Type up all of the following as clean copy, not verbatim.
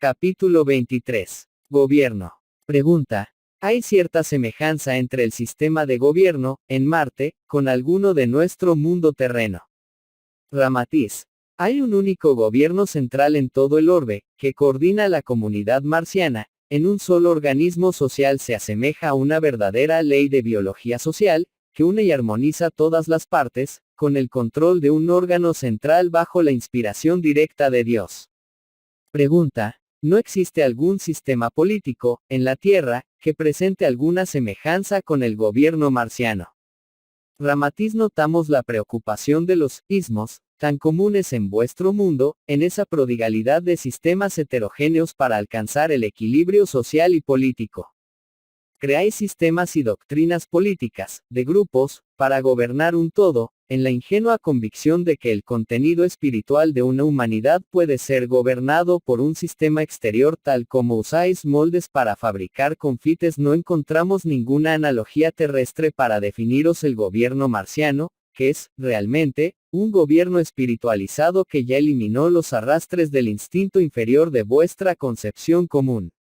Capítulo 23. Gobierno. Pregunta. ¿Hay cierta semejanza entre el sistema de gobierno, en Marte, con alguno de nuestro mundo terreno? Ramatiz. Hay un único gobierno central en todo el orbe, que coordina la comunidad marciana, en un solo organismo social. Se asemeja a una verdadera ley de biología social, que une y armoniza todas las partes, con el control de un órgano central bajo la inspiración directa de Dios. Pregunta. ¿No existe algún sistema político, en la Tierra, que presente alguna semejanza con el gobierno marciano? Ramatiz. Notamos la preocupación de los ismos, tan comunes en vuestro mundo, en esa prodigalidad de sistemas heterogéneos para alcanzar el equilibrio social y político. Creáis sistemas y doctrinas políticas, de grupos, para gobernar un todo, en la ingenua convicción de que el contenido espiritual de una humanidad puede ser gobernado por un sistema exterior. Tal como usáis moldes para fabricar confites, no encontramos ninguna analogía terrestre para definiros el gobierno marciano, que es, realmente, un gobierno espiritualizado que ya eliminó los arrastres del instinto inferior de vuestra concepción común.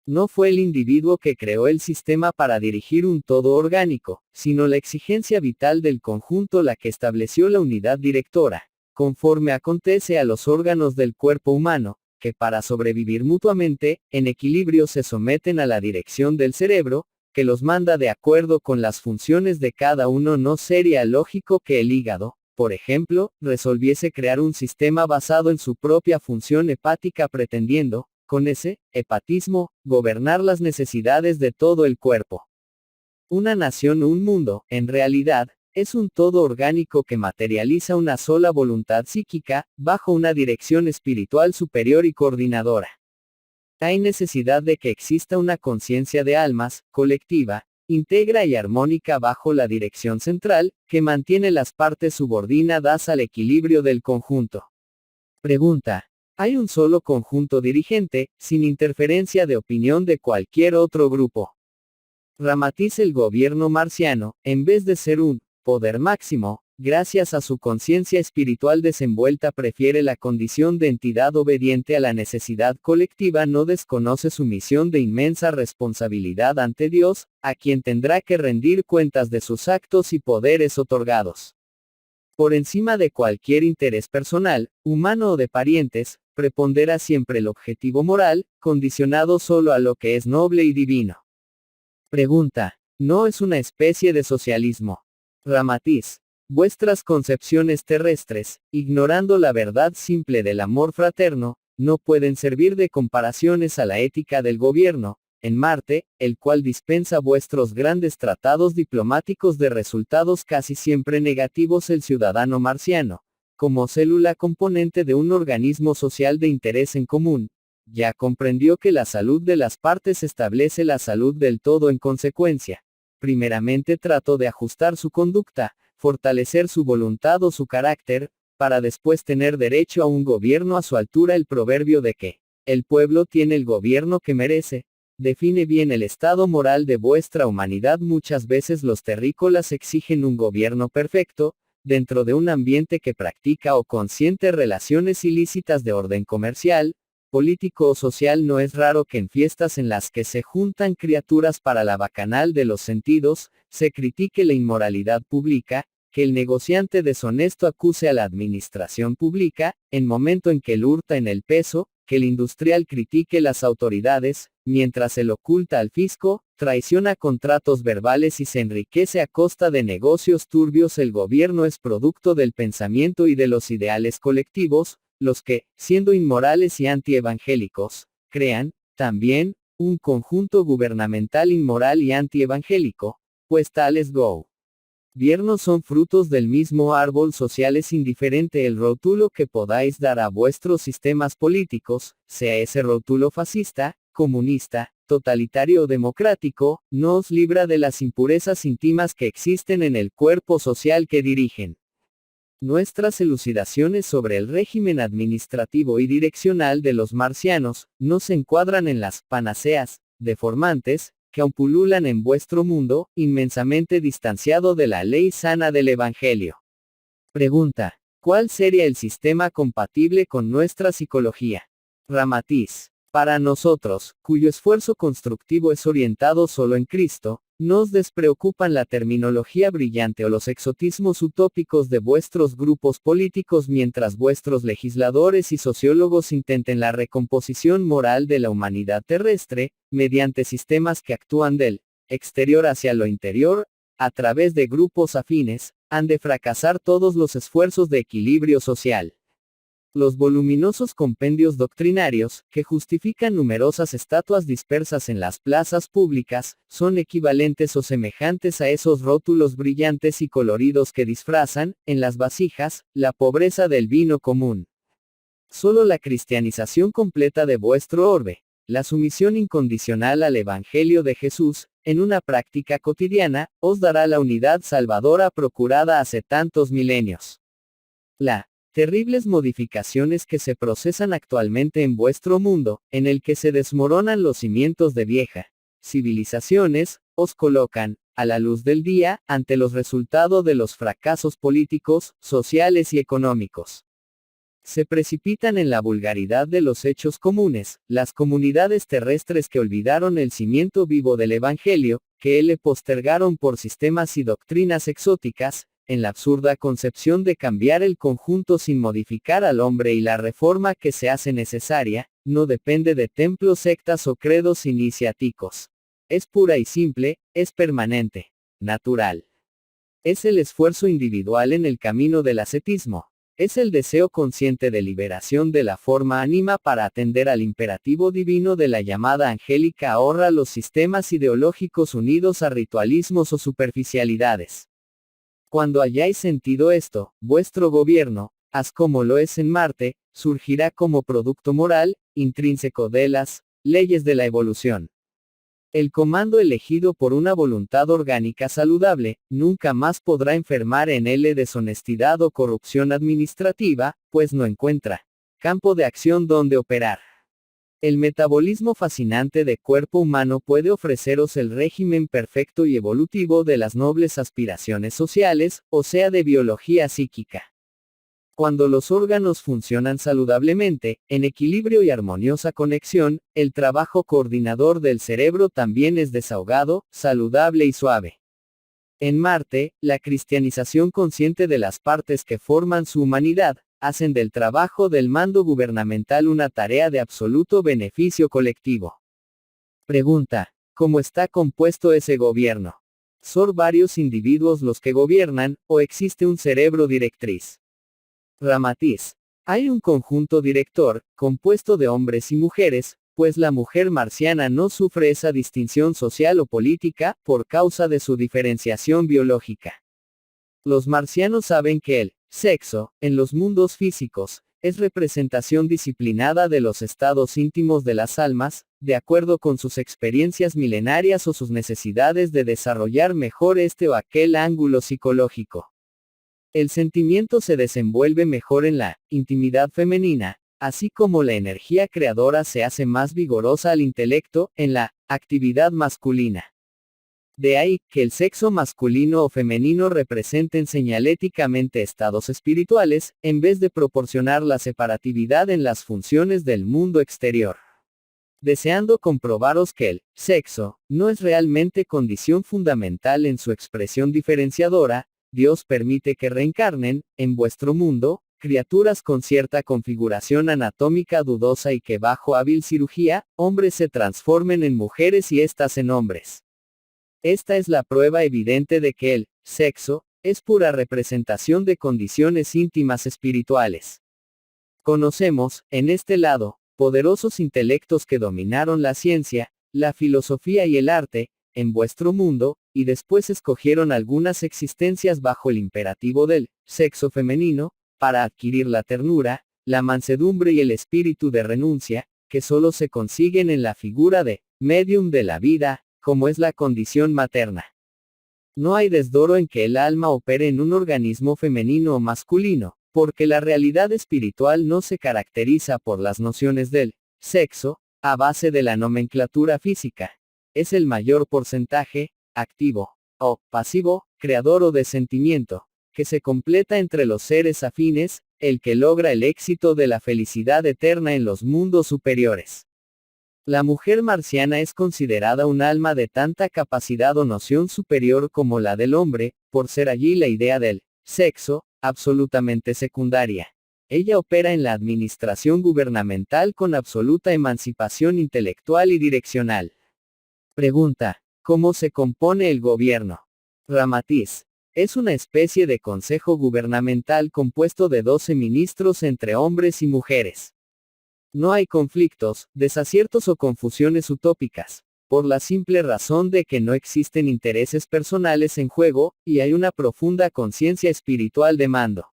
No fue el individuo que creó el sistema para dirigir un todo orgánico, sino la exigencia vital del conjunto la que estableció la unidad directora, conforme acontece a los órganos del cuerpo humano, que para sobrevivir mutuamente, en equilibrio se someten a la dirección del cerebro, que los manda de acuerdo con las funciones de cada uno. No sería lógico que el hígado, por ejemplo, resolviese crear un sistema basado en su propia función hepática pretendiendo, con ese hepatismo, gobernar las necesidades de todo el cuerpo. Una nación o un mundo, en realidad, es un todo orgánico que materializa una sola voluntad psíquica, bajo una dirección espiritual superior y coordinadora. Hay necesidad de que exista una conciencia de almas, colectiva, íntegra y armónica bajo la dirección central, que mantiene las partes subordinadas al equilibrio del conjunto. Pregunta. Hay un solo conjunto dirigente, sin interferencia de opinión de cualquier otro grupo. Ramatiz. El gobierno marciano, en vez de ser un poder máximo, gracias a su conciencia espiritual desenvuelta, prefiere la condición de entidad obediente a la necesidad colectiva. No desconoce su misión de inmensa responsabilidad ante Dios, a quien tendrá que rendir cuentas de sus actos y poderes otorgados. Por encima de cualquier interés personal, humano o de parientes, prepondera siempre el objetivo moral, condicionado solo a lo que es noble y divino. Pregunta. ¿No es una especie de socialismo? Ramatiz. Vuestras concepciones terrestres, ignorando la verdad simple del amor fraterno, no pueden servir de comparaciones a la ética del gobierno, en Marte, el cual dispensa vuestros grandes tratados diplomáticos de resultados casi siempre negativos. El ciudadano marciano, como célula componente de un organismo social de interés en común, ya comprendió que la salud de las partes establece la salud del todo. En consecuencia, primeramente trató de ajustar su conducta, fortalecer su voluntad o su carácter, para después tener derecho a un gobierno a su altura. El proverbio de que el pueblo tiene el gobierno que merece, define bien el estado moral de vuestra humanidad. Muchas veces los terrícolas exigen un gobierno perfecto, dentro de un ambiente que practica o consiente relaciones ilícitas de orden comercial, político o social. No es raro que en fiestas en las que se juntan criaturas para la bacanal de los sentidos, se critique la inmoralidad pública, que el negociante deshonesto acuse a la administración pública, en momento en que el hurta en el peso, que el industrial critique las autoridades, mientras el oculta al fisco, traiciona contratos verbales y se enriquece a costa de negocios turbios. El gobierno es producto del pensamiento y de los ideales colectivos, los que, siendo inmorales y antievangélicos, crean, también, un conjunto gubernamental inmoral y antievangélico, pues tales gobiernos son frutos del mismo árbol social. Es indiferente el rótulo que podáis dar a vuestros sistemas políticos, sea ese rótulo fascista, comunista, totalitario o democrático, no os libra de las impurezas íntimas que existen en el cuerpo social que dirigen. Nuestras elucidaciones sobre el régimen administrativo y direccional de los marcianos, no se encuadran en las panaceas deformantes, que aún pululan en vuestro mundo, inmensamente distanciado de la ley sana del Evangelio. Pregunta. ¿Cuál sería el sistema compatible con nuestra psicología? Ramatiz. Para nosotros, cuyo esfuerzo constructivo es orientado solo en Cristo, nos despreocupan la terminología brillante o los exotismos utópicos de vuestros grupos políticos mientras vuestros legisladores y sociólogos intenten la recomposición moral de la humanidad terrestre, mediante sistemas que actúan del exterior hacia lo interior, a través de grupos afines, han de fracasar todos los esfuerzos de equilibrio social. Los voluminosos compendios doctrinarios, que justifican numerosas estatuas dispersas en las plazas públicas, son equivalentes o semejantes a esos rótulos brillantes y coloridos que disfrazan, en las vasijas, la pobreza del vino común. Solo la cristianización completa de vuestro orbe, la sumisión incondicional al Evangelio de Jesús, en una práctica cotidiana, os dará la unidad salvadora procurada hace tantos milenios. La terribles modificaciones que se procesan actualmente en vuestro mundo, en el que se desmoronan los cimientos de vieja civilizaciones, os colocan, a la luz del día, ante los resultados de los fracasos políticos, sociales y económicos. Se precipitan en la vulgaridad de los hechos comunes, las comunidades terrestres que olvidaron el cimiento vivo del Evangelio, que le postergaron por sistemas y doctrinas exóticas, en la absurda concepción de cambiar el conjunto sin modificar al hombre, y la reforma que se hace necesaria, no depende de templos, sectas o credos iniciáticos. Es pura y simple, es permanente, natural. Es el esfuerzo individual en el camino del ascetismo. Es el deseo consciente de liberación de la forma ánima para atender al imperativo divino de la llamada angélica ahorra los sistemas ideológicos unidos a ritualismos o superficialidades. Cuando hayáis sentido esto, vuestro gobierno, haz como lo es en Marte, surgirá como producto moral, intrínseco de las leyes de la evolución. El comando elegido por una voluntad orgánica saludable, nunca más podrá enfermar en él deshonestidad o corrupción administrativa, pues no encuentra campo de acción donde operar. El metabolismo fascinante de cuerpo humano puede ofreceros el régimen perfecto y evolutivo de las nobles aspiraciones sociales, o sea de biología psíquica. Cuando los órganos funcionan saludablemente, en equilibrio y armoniosa conexión, el trabajo coordinador del cerebro también es desahogado, saludable y suave. En Marte, la cristianización consciente de las partes que forman su humanidad, hacen del trabajo del mando gubernamental una tarea de absoluto beneficio colectivo. Pregunta: ¿cómo está compuesto ese gobierno? ¿Son varios individuos los que gobiernan, o existe un cerebro directriz? Ramatiz: hay un conjunto director, compuesto de hombres y mujeres, pues la mujer marciana no sufre esa distinción social o política, por causa de su diferenciación biológica. Los marcianos saben que el sexo, en los mundos físicos, es representación disciplinada de los estados íntimos de las almas, de acuerdo con sus experiencias milenarias o sus necesidades de desarrollar mejor este o aquel ángulo psicológico. El sentimiento se desenvuelve mejor en la intimidad femenina, así como la energía creadora se hace más vigorosa al intelecto, en la actividad masculina. De ahí, que el sexo masculino o femenino representen señaléticamente estados espirituales, en vez de proporcionar la separatividad en las funciones del mundo exterior. Deseando comprobaros que el sexo no es realmente condición fundamental en su expresión diferenciadora, Dios permite que reencarnen, en vuestro mundo, criaturas con cierta configuración anatómica dudosa y que bajo hábil cirugía, hombres se transformen en mujeres y éstas en hombres. Esta es la prueba evidente de que el sexo es pura representación de condiciones íntimas espirituales. Conocemos, en este lado, poderosos intelectos que dominaron la ciencia, la filosofía y el arte, en vuestro mundo, y después escogieron algunas existencias bajo el imperativo del sexo femenino, para adquirir la ternura, la mansedumbre y el espíritu de renuncia, que solo se consiguen en la figura de medium de la vida, como es la condición materna. No hay desdoro en que el alma opere en un organismo femenino o masculino, porque la realidad espiritual no se caracteriza por las nociones del sexo, a base de la nomenclatura física. Es el mayor porcentaje, activo, o pasivo, creador o de sentimiento, que se completa entre los seres afines, el que logra el éxito de la felicidad eterna en los mundos superiores. La mujer marciana es considerada un alma de tanta capacidad o noción superior como la del hombre, por ser allí la idea del sexo, absolutamente secundaria. Ella opera en la administración gubernamental con absoluta emancipación intelectual y direccional. Pregunta: ¿cómo se compone el gobierno? Ramatiz: es una especie de consejo gubernamental compuesto de 12 ministros entre hombres y mujeres. No hay conflictos, desaciertos o confusiones utópicas, por la simple razón de que no existen intereses personales en juego, y hay una profunda conciencia espiritual de mando.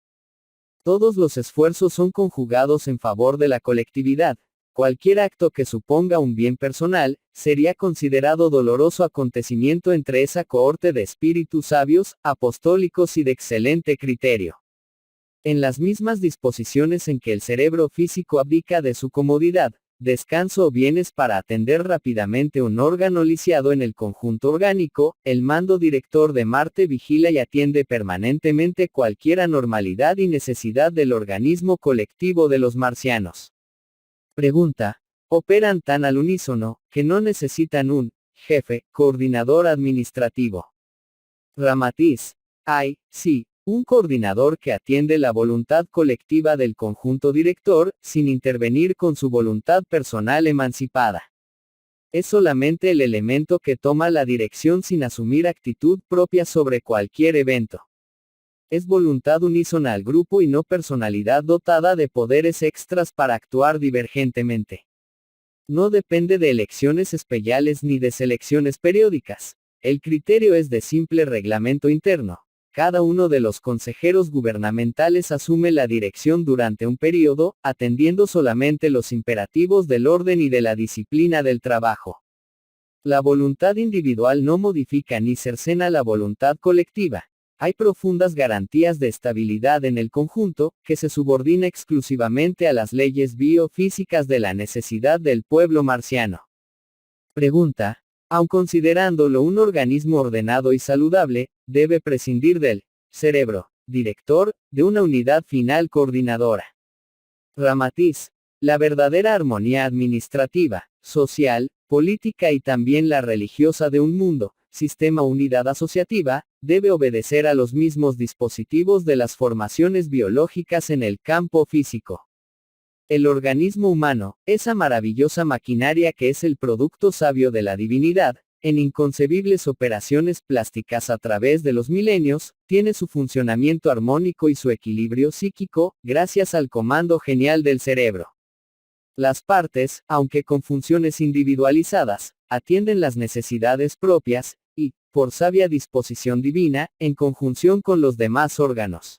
Todos los esfuerzos son conjugados en favor de la colectividad. Cualquier acto que suponga un bien personal, sería considerado doloroso acontecimiento entre esa cohorte de espíritus sabios, apostólicos y de excelente criterio. En las mismas disposiciones en que el cerebro físico abdica de su comodidad, descanso o bienes para atender rápidamente un órgano lisiado en el conjunto orgánico, el mando director de Marte vigila y atiende permanentemente cualquier anormalidad y necesidad del organismo colectivo de los marcianos. Pregunta: operan tan al unísono, que no necesitan un jefe, coordinador administrativo. Ramatiz: hay, sí, un coordinador que atiende la voluntad colectiva del conjunto director, sin intervenir con su voluntad personal emancipada. Es solamente el elemento que toma la dirección sin asumir actitud propia sobre cualquier evento. Es voluntad unísona al grupo y no personalidad dotada de poderes extras para actuar divergentemente. No depende de elecciones especiales ni de selecciones periódicas. El criterio es de simple reglamento interno. Cada uno de los consejeros gubernamentales asume la dirección durante un periodo, atendiendo solamente los imperativos del orden y de la disciplina del trabajo. La voluntad individual no modifica ni cercena la voluntad colectiva. Hay profundas garantías de estabilidad en el conjunto, que se subordina exclusivamente a las leyes biofísicas de la necesidad del pueblo marciano. Pregunta: aun considerándolo un organismo ordenado y saludable, debe prescindir del cerebro director, de una unidad final coordinadora. Ramatiz: la verdadera armonía administrativa, social, política y también la religiosa de un mundo, sistema unidad asociativa, debe obedecer a los mismos dispositivos de las formaciones biológicas en el campo físico. El organismo humano, esa maravillosa maquinaria que es el producto sabio de la divinidad, en inconcebibles operaciones plásticas a través de los milenios, tiene su funcionamiento armónico y su equilibrio psíquico, gracias al comando genial del cerebro. Las partes, aunque con funciones individualizadas, atienden las necesidades propias, y, por sabia disposición divina, en conjunción con los demás órganos.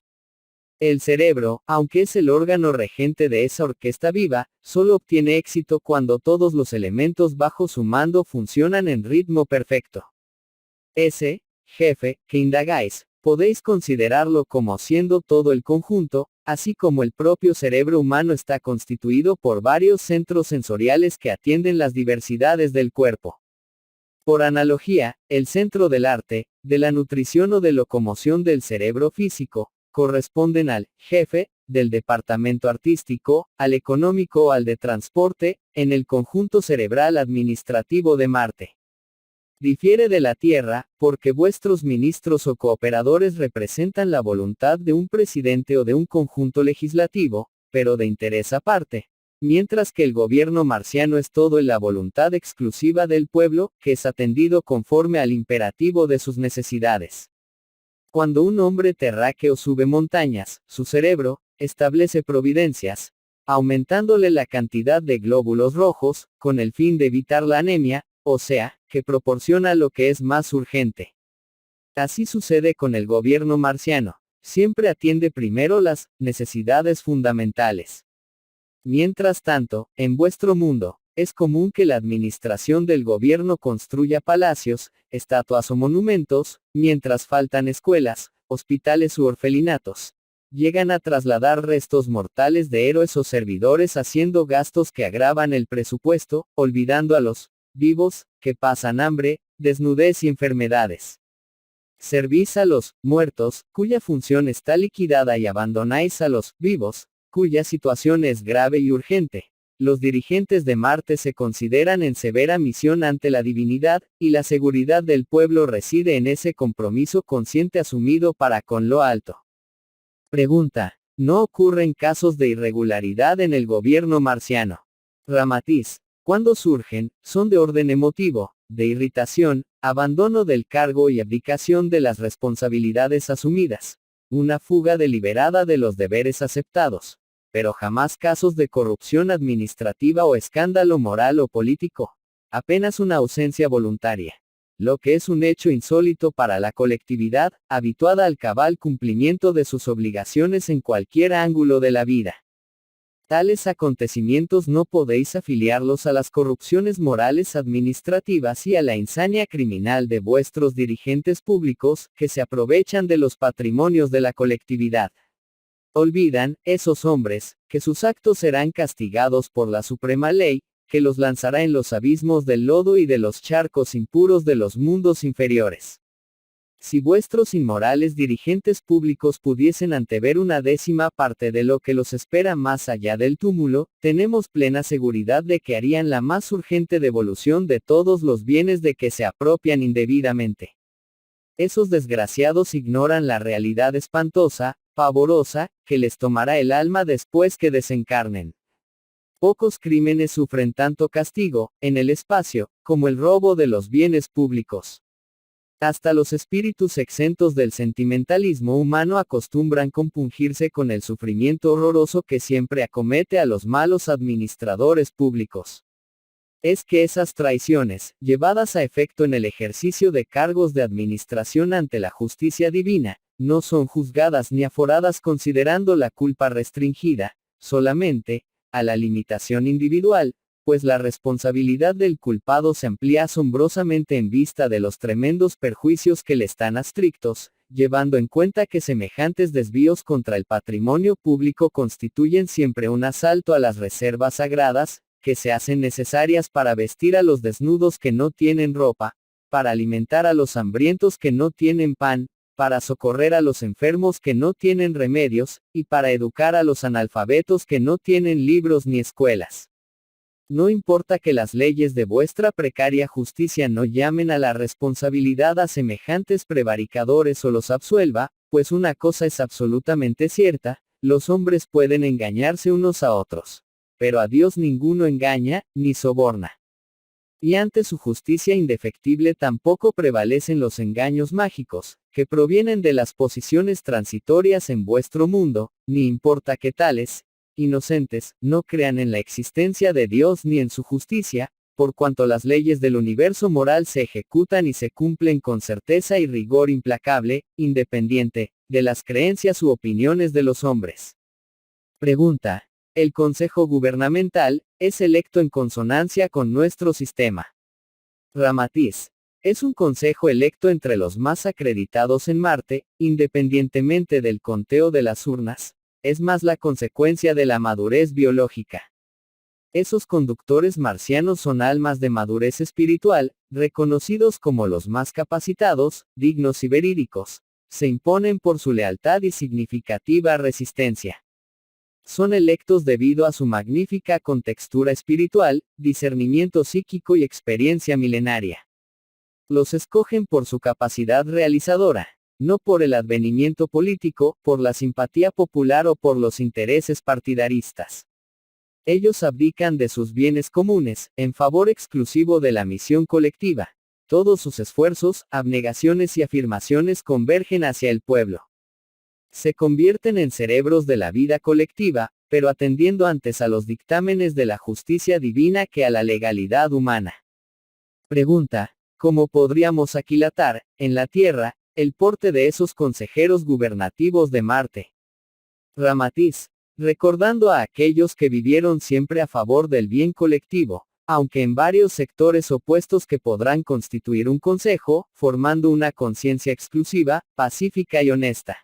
El cerebro, aunque es el órgano regente de esa orquesta viva, solo obtiene éxito cuando todos los elementos bajo su mando funcionan en ritmo perfecto. Ese jefe, que indagáis, podéis considerarlo como siendo todo el conjunto, así como el propio cerebro humano está constituido por varios centros sensoriales que atienden las diversidades del cuerpo. Por analogía, el centro del arte, de la nutrición o de locomoción del cerebro físico, corresponden al jefe del departamento artístico, al económico o al de transporte, en el conjunto cerebral administrativo de Marte. Difiere de la Tierra, porque vuestros ministros o cooperadores representan la voluntad de un presidente o de un conjunto legislativo, pero de interés aparte, mientras que el gobierno marciano es todo en la voluntad exclusiva del pueblo, que es atendido conforme al imperativo de sus necesidades. Cuando un hombre terráqueo sube montañas, su cerebro establece providencias, aumentándole la cantidad de glóbulos rojos, con el fin de evitar la anemia, o sea, que proporciona lo que es más urgente. Así sucede con el gobierno marciano, siempre atiende primero las necesidades fundamentales. Mientras tanto, en vuestro mundo, es común que la administración del gobierno construya palacios, estatuas o monumentos, mientras faltan escuelas, hospitales u orfelinatos. Llegan a trasladar restos mortales de héroes o servidores haciendo gastos que agravan el presupuesto, olvidando a los vivos, que pasan hambre, desnudez y enfermedades. Servís a los muertos, cuya función está liquidada y abandonáis a los vivos, cuya situación es grave y urgente. Los dirigentes de Marte se consideran en severa misión ante la divinidad, y la seguridad del pueblo reside en ese compromiso consciente asumido para con lo alto. Pregunta. ¿No ocurren casos de irregularidad en el gobierno marciano? Ramatiz. Cuando surgen, son de orden emotivo, de irritación, abandono del cargo y abdicación de las responsabilidades asumidas. Una fuga deliberada de los deberes aceptados. Pero jamás casos de corrupción administrativa o escándalo moral o político. Apenas una ausencia voluntaria. Lo que es un hecho insólito para la colectividad, habituada al cabal cumplimiento de sus obligaciones en cualquier ángulo de la vida. Tales acontecimientos no podéis afiliarlos a las corrupciones morales administrativas y a la insania criminal de vuestros dirigentes públicos, que se aprovechan de los patrimonios de la colectividad. Olvidan, esos hombres, que sus actos serán castigados por la suprema ley, que los lanzará en los abismos del lodo y de los charcos impuros de los mundos inferiores. Si vuestros inmorales dirigentes públicos pudiesen antever una décima parte de lo que los espera más allá del túmulo, tenemos plena seguridad de que harían la más urgente devolución de todos los bienes de que se apropian indebidamente. Esos desgraciados ignoran la realidad espantosa, pavorosa, que les tomará el alma después que desencarnen. Pocos crímenes sufren tanto castigo, en el espacio, como el robo de los bienes públicos. Hasta los espíritus exentos del sentimentalismo humano acostumbran compungirse con el sufrimiento horroroso que siempre acomete a los malos administradores públicos. Es que esas traiciones, llevadas a efecto en el ejercicio de cargos de administración ante la justicia divina, no son juzgadas ni aforadas considerando la culpa restringida, solamente, a la limitación individual, pues la responsabilidad del culpado se amplía asombrosamente en vista de los tremendos perjuicios que le están adscritos, llevando en cuenta que semejantes desvíos contra el patrimonio público constituyen siempre un asalto a las reservas sagradas, que se hacen necesarias para vestir a los desnudos que no tienen ropa, para alimentar a los hambrientos que no tienen pan, para socorrer a los enfermos que no tienen remedios, y para educar a los analfabetos que no tienen libros ni escuelas. No importa que las leyes de vuestra precaria justicia no llamen a la responsabilidad a semejantes prevaricadores o los absuelva, pues una cosa es absolutamente cierta, los hombres pueden engañarse unos a otros. Pero a Dios ninguno engaña, ni soborna. Y ante su justicia indefectible tampoco prevalecen los engaños mágicos, que provienen de las posiciones transitorias en vuestro mundo, ni importa que tales, inocentes, no crean en la existencia de Dios ni en su justicia, por cuanto las leyes del universo moral se ejecutan y se cumplen con certeza y rigor implacable, independiente, de las creencias u opiniones de los hombres. Pregunta. El Consejo Gubernamental, es electo en consonancia con nuestro sistema. Ramatiz. Es un consejo electo entre los más acreditados en Marte, independientemente del conteo de las urnas, es más la consecuencia de la madurez biológica. Esos conductores marcianos son almas de madurez espiritual, reconocidos como los más capacitados, dignos y verídicos, se imponen por su lealtad y significativa resistencia. Son electos debido a su magnífica contextura espiritual, discernimiento psíquico y experiencia milenaria. Los escogen por su capacidad realizadora, no por el advenimiento político, por la simpatía popular o por los intereses partidaristas. Ellos abdican de sus bienes comunes, en favor exclusivo de la misión colectiva. Todos sus esfuerzos, abnegaciones y afirmaciones convergen hacia el pueblo. Se convierten en cerebros de la vida colectiva, pero atendiendo antes a los dictámenes de la justicia divina que a la legalidad humana. Pregunta. ¿Cómo podríamos aquilatar, en la Tierra, el porte de esos consejeros gubernativos de Marte? Ramatiz. Recordando a aquellos que vivieron siempre a favor del bien colectivo, aunque en varios sectores opuestos que podrán constituir un consejo, formando una conciencia exclusiva, pacífica y honesta.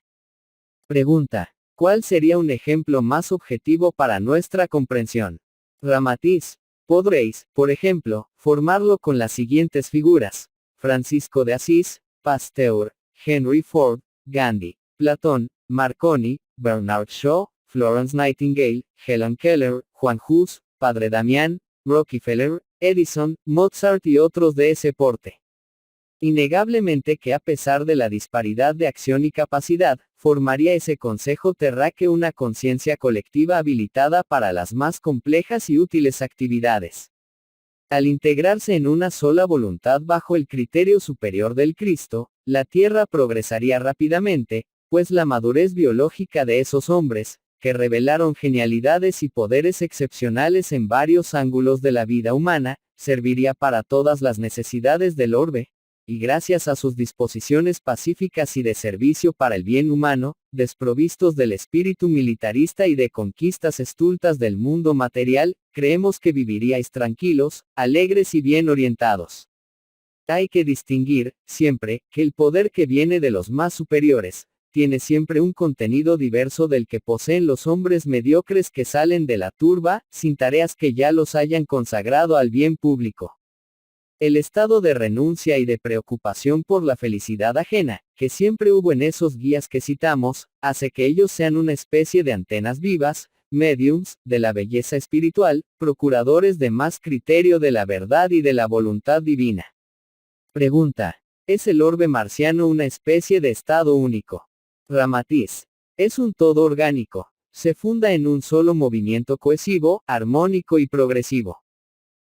Pregunta. ¿Cuál sería un ejemplo más objetivo para nuestra comprensión? Ramatiz. Podréis, por ejemplo, formarlo con las siguientes figuras: Francisco de Asís, Pasteur, Henry Ford, Gandhi, Platón, Marconi, Bernard Shaw, Florence Nightingale, Helen Keller, Juan Hus, Padre Damián, Rockefeller, Edison, Mozart y otros de ese porte. Innegablemente que a pesar de la disparidad de acción y capacidad, formaría ese consejo terráqueo una conciencia colectiva habilitada para las más complejas y útiles actividades. Al integrarse en una sola voluntad bajo el criterio superior del Cristo, la Tierra progresaría rápidamente, pues la madurez biológica de esos hombres, que revelaron genialidades y poderes excepcionales en varios ángulos de la vida humana, serviría para todas las necesidades del orbe, y gracias a sus disposiciones pacíficas y de servicio para el bien humano, desprovistos del espíritu militarista y de conquistas estultas del mundo material, creemos que viviríais tranquilos, alegres y bien orientados. Hay que distinguir, siempre, que el poder que viene de los más superiores, tiene siempre un contenido diverso del que poseen los hombres mediocres que salen de la turba, sin tareas que ya los hayan consagrado al bien público. El estado de renuncia y de preocupación por la felicidad ajena, que siempre hubo en esos guías que citamos, hace que ellos sean una especie de antenas vivas, mediums, de la belleza espiritual, procuradores de más criterio de la verdad y de la voluntad divina. Pregunta. ¿Es el orbe marciano una especie de estado único? Ramatiz. Es un todo orgánico. Se funda en un solo movimiento cohesivo, armónico y progresivo.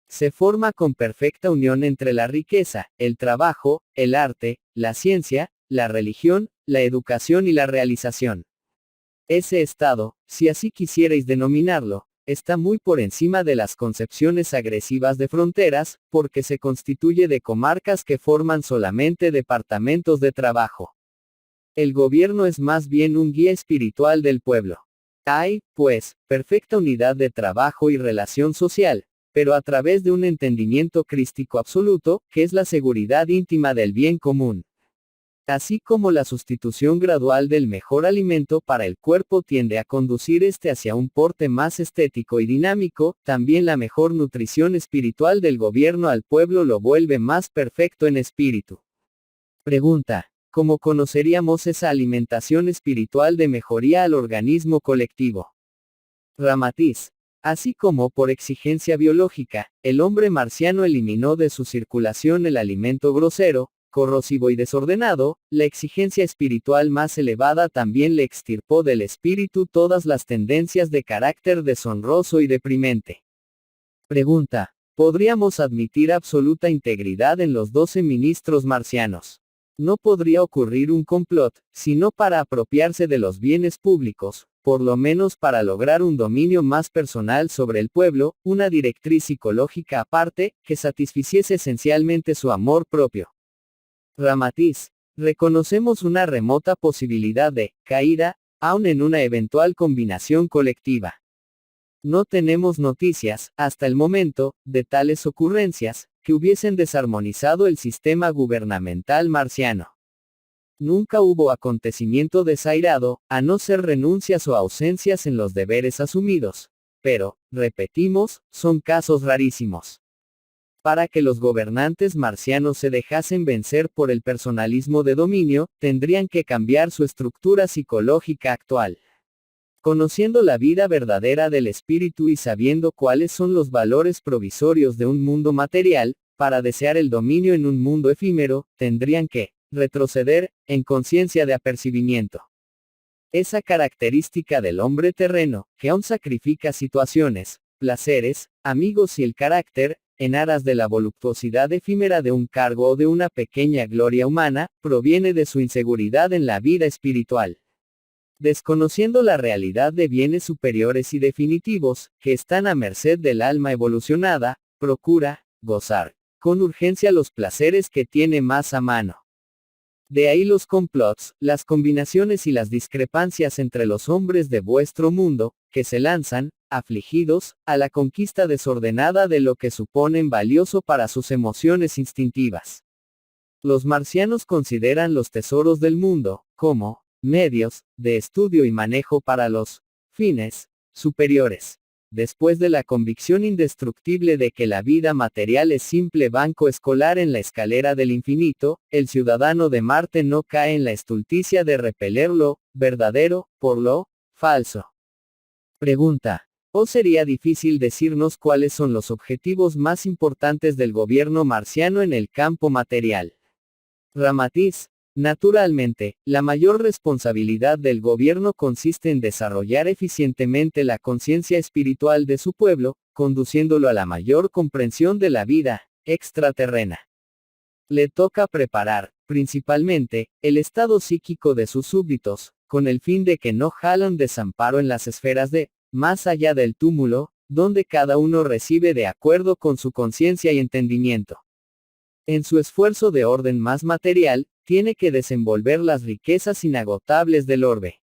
Se forma con perfecta unión entre la riqueza, el trabajo, el arte, la ciencia, la religión, la educación y la realización. Ese estado, si así quisierais denominarlo, está muy por encima de las concepciones agresivas de fronteras, porque se constituye de comarcas que forman solamente departamentos de trabajo. El gobierno es más bien un guía espiritual del pueblo. Hay, pues, perfecta unidad de trabajo y relación social, pero a través de un entendimiento crístico absoluto, que es la seguridad íntima del bien común. Así como la sustitución gradual del mejor alimento para el cuerpo tiende a conducir hacia un porte más estético y dinámico, también la mejor nutrición espiritual del gobierno al pueblo lo vuelve más perfecto en espíritu. Pregunta. ¿Cómo conoceríamos esa alimentación espiritual de mejoría al organismo colectivo? Ramatiz. Así como, por exigencia biológica, el hombre marciano eliminó de su circulación el alimento grosero, corrosivo y desordenado, la exigencia espiritual más elevada también le extirpó del espíritu todas las tendencias de carácter deshonroso y deprimente. Pregunta. ¿Podríamos admitir absoluta integridad en los 12 ministros marcianos? No podría ocurrir un complot, sino para apropiarse de los bienes públicos, por lo menos para lograr un dominio más personal sobre el pueblo, una directriz psicológica aparte, que satisficiese esencialmente su amor propio. Ramatiz. Reconocemos una remota posibilidad de caída, aun en una eventual combinación colectiva. No tenemos noticias, hasta el momento, de tales ocurrencias, que hubiesen desarmonizado el sistema gubernamental marciano. Nunca hubo acontecimiento desairado, a no ser renuncias o ausencias en los deberes asumidos. Pero, repetimos, son casos rarísimos. Para que los gobernantes marcianos se dejasen vencer por el personalismo de dominio, tendrían que cambiar su estructura psicológica actual. Conociendo la vida verdadera del espíritu y sabiendo cuáles son los valores provisorios de un mundo material, para desear el dominio en un mundo efímero, tendrían que retroceder, en conciencia de apercibimiento. Esa característica del hombre terreno, que aún sacrifica situaciones, placeres, amigos y el carácter, en aras de la voluptuosidad efímera de un cargo o de una pequeña gloria humana, proviene de su inseguridad en la vida espiritual. Desconociendo la realidad de bienes superiores y definitivos, que están a merced del alma evolucionada, procura gozar con urgencia los placeres que tiene más a mano. De ahí los complots, las combinaciones y las discrepancias entre los hombres de vuestro mundo, que se lanzan, afligidos, a la conquista desordenada de lo que suponen valioso para sus emociones instintivas. Los marcianos consideran los tesoros del mundo, como medios de estudio y manejo para los fines superiores. Después de la convicción indestructible de que la vida material es simple banco escolar en la escalera del infinito, el ciudadano de Marte no cae en la estulticia de repeler lo verdadero por lo falso. Pregunta. ¿O sería difícil decirnos cuáles son los objetivos más importantes del gobierno marciano en el campo material? Ramatiz. Naturalmente, la mayor responsabilidad del gobierno consiste en desarrollar eficientemente la conciencia espiritual de su pueblo, conduciéndolo a la mayor comprensión de la vida extraterrena. Le toca preparar, principalmente, el estado psíquico de sus súbditos, con el fin de que no jalan desamparo en las esferas de, más allá del túmulo, donde cada uno recibe de acuerdo con su conciencia y entendimiento. En su esfuerzo de orden más material, tiene que desenvolver las riquezas inagotables del orbe.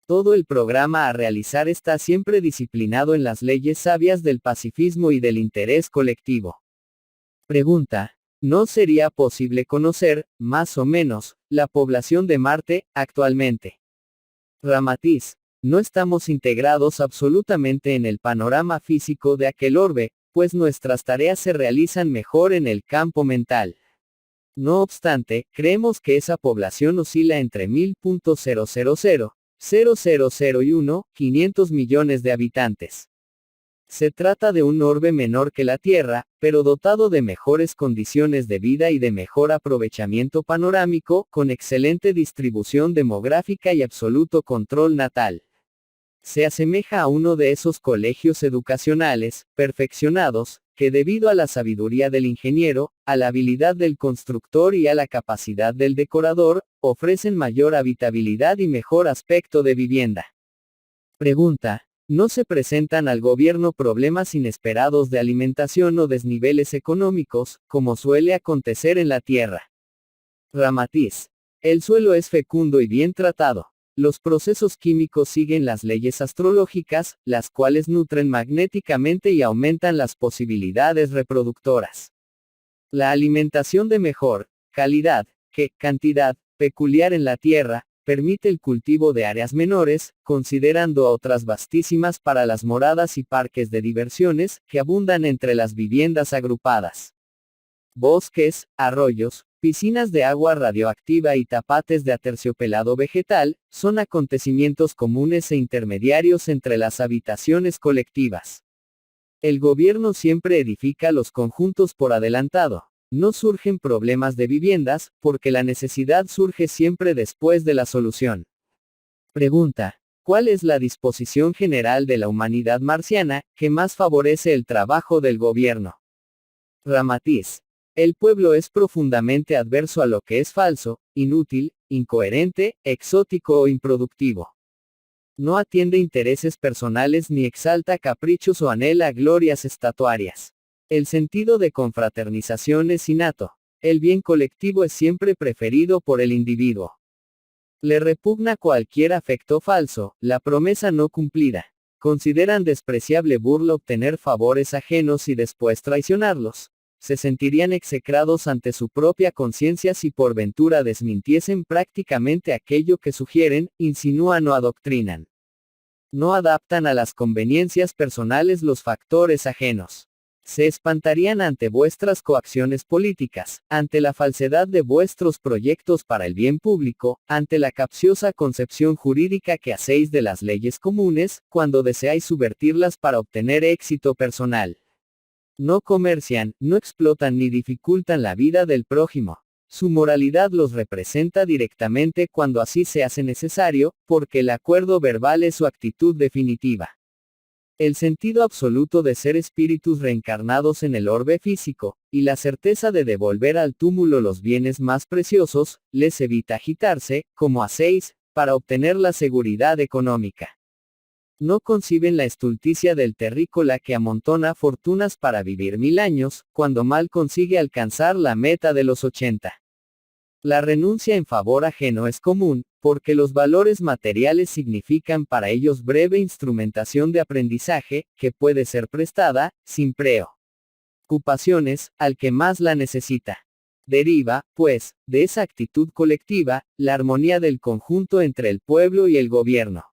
Todo el programa a realizar está siempre disciplinado en las leyes sabias del pacifismo y del interés colectivo. Pregunta. ¿No sería posible conocer, más o menos, la población de Marte, actualmente? Ramatiz. No estamos integrados absolutamente en el panorama físico de aquel orbe, pues nuestras tareas se realizan mejor en el campo mental. No obstante, creemos que esa población oscila entre 1000.000, y 500 millones de habitantes. Se trata de un orbe menor que la Tierra, pero dotado de mejores condiciones de vida y de mejor aprovechamiento panorámico, con excelente distribución demográfica y absoluto control natal. Se asemeja a uno de esos colegios educacionales, perfeccionados, que debido a la sabiduría del ingeniero, a la habilidad del constructor y a la capacidad del decorador, ofrecen mayor habitabilidad y mejor aspecto de vivienda. Pregunta. ¿No se presentan al gobierno problemas inesperados de alimentación o desniveles económicos, como suele acontecer en la Tierra? Ramatiz. El suelo es fecundo y bien tratado. Los procesos químicos siguen las leyes astrológicas, las cuales nutren magnéticamente y aumentan las posibilidades reproductoras. La alimentación de mejor calidad que cantidad peculiar en la Tierra, permite el cultivo de áreas menores, considerando a otras vastísimas para las moradas y parques de diversiones, que abundan entre las viviendas agrupadas. Bosques, arroyos, piscinas de agua radioactiva y tapates de aterciopelado vegetal, son acontecimientos comunes e intermediarios entre las habitaciones colectivas. El gobierno siempre edifica los conjuntos por adelantado. No surgen problemas de viviendas, porque la necesidad surge siempre después de la solución. Pregunta. ¿Cuál es la disposición general de la humanidad marciana, que más favorece el trabajo del gobierno? Ramatiz. El pueblo es profundamente adverso a lo que es falso, inútil, incoherente, exótico o improductivo. No atiende intereses personales ni exalta caprichos o anhela glorias estatuarias. El sentido de confraternización es innato. El bien colectivo es siempre preferido por el individuo. Le repugna cualquier afecto falso, la promesa no cumplida. Consideran despreciable burla obtener favores ajenos y después traicionarlos. Se sentirían execrados ante su propia conciencia si por ventura desmintiesen prácticamente aquello que sugieren, insinúan o adoctrinan. No adaptan a las conveniencias personales los factores ajenos. Se espantarían ante vuestras coacciones políticas, ante la falsedad de vuestros proyectos para el bien público, ante la capciosa concepción jurídica que hacéis de las leyes comunes, cuando deseáis subvertirlas para obtener éxito personal. No comercian, no explotan ni dificultan la vida del prójimo. Su moralidad los representa directamente cuando así se hace necesario, porque el acuerdo verbal es su actitud definitiva. El sentido absoluto de ser espíritus reencarnados en el orbe físico, y la certeza de devolver al túmulo los bienes más preciosos, les evita agitarse, como hacéis, para obtener la seguridad económica. No conciben la estulticia del terrícola que amontona fortunas para vivir 1000 años, cuando mal consigue alcanzar la meta de los 80. La renuncia en favor ajeno es común, porque los valores materiales significan para ellos breve instrumentación de aprendizaje, que puede ser prestada, sin preocupaciones, al que más la necesita. Deriva, pues, de esa actitud colectiva, la armonía del conjunto entre el pueblo y el gobierno.